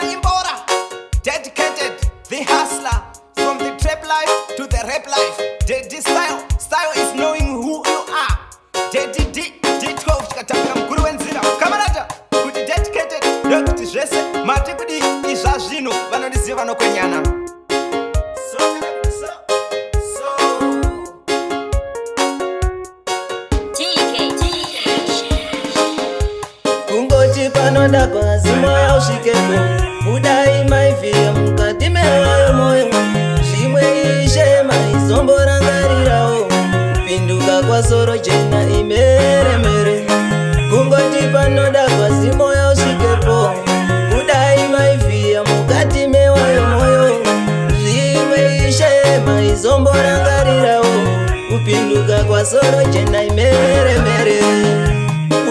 Imbora. Dedicated, the hustler. From the trap life to the rap life. Daddy style. Style is knowing who you are. Daddy D12 chikatapira mkuru wenzira. Kamarata, kuti dedicated. Dokuti zvese, mati kuti izvazvino vanodiziva vanokwenyana. Kungoti panoda kwazi moyo usvikepo, budai maivhiya mukati memoyo moyo. Zvimwe ishe maizomborangarirawo, kupinduka kwasoro jena imeremere. Kungoti panoda kwazi moyo usvikepo, budai maivhiya mukati memoyo moyo. Zvimwe ishe maizomborangarirawo, kupinduka kwasoro jena imeremere.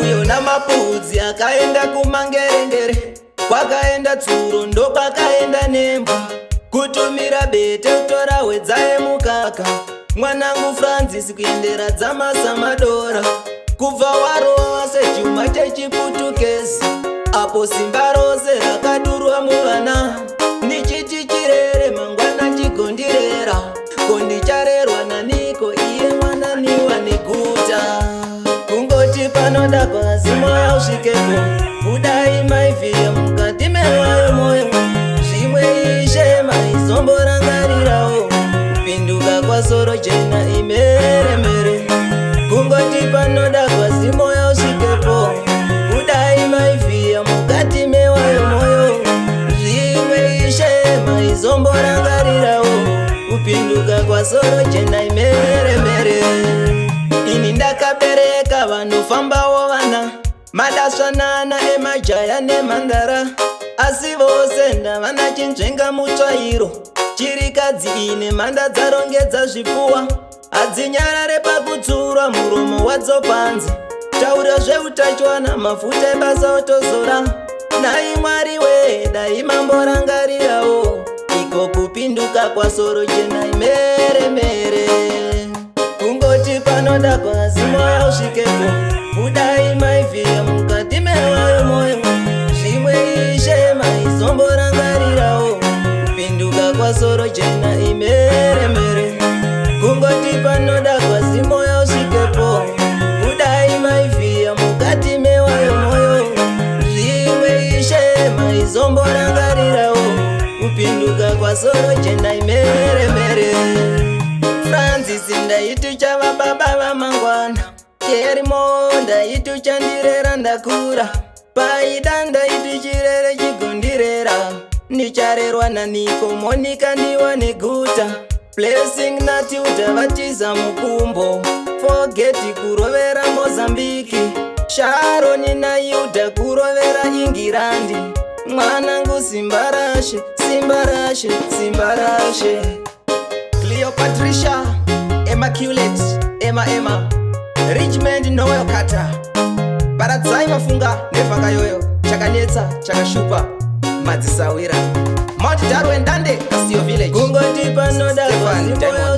Uyo namapudzi akaenda kumangerengere, kwakaenda tsuro ndokwakaenda nembwa. Kutumira bete kutora wedzaye mukaka, mwanangu Francis kuendera dzamasamadora. Kubva warowa sechuma chechiputukezi, apo simba rose rakadurwa muvana. Ndichiti chirere mangwana chigondirera, ko ndicharerwa naniko iye mwananiwa neguta. Kungoti panoda kwazi moyo usvikepo, budai maivhiya mukati memoyo moyo. Zvimwe ishe maizomborangarirawo, kupinduka kwasoro jena imeremere. Kungoti panoda kwazi moyo usvikepo, budai maivhiya mukati memoyo moyo. Zvimwe ishe maizomborangarirawo, kupinduka kwasoro jena imeremere. Ini ndakabereka vanofambawo vana, madasvanana emajaya nemhandara. Asi vose ndavana chinzvenga mutsvairo, chirikadzi ine mhanda dzarongedza zvipfuwa. Hadzinyarare pakutsurwa muromo wadzo panze, taura zveutachiwana mafuta ebasa otozora. Nai Mwari we, dai mamborangarirawo, iko kupinduka kwasoro jena imeremere. Kungoti panoda kwazi moyo usvikepo, budai maivhiya mukati memoyo moyo. Zvimwe ishe maizomborangarirawo, kupinduka kwasoro jena imeremere. Kungoti panoda kwazi moyo usvikepo, budai maivhiya mukati memoyo moyo. Zvimwe ishe maizomborangarirawo, kupinduka kwasoro jena imeremere. Francis ndaiti chava baba vamangwana, Kerimo ndaiti chandirera ndakura. Paida ndaiti chirere chigondirera, ndicharerwa naniko Monica ndiwa neguta. Blessing nati udavatiza mukumbo, Forgeti kurovera Mozambiki. Sharoni nayuda kurovera Ingirandi. Mwanangu simbarashe, simbarashe, simbarashe. Cleopatricia, Immaculate, Emma, Richmond Noel Carter. Paradzai mafunga nevhaka yoyo, chakanetsa, chakashupa, madzisawira. Mount Darwin Dande, Castillo Village. Kungoti panoda kwazi moyo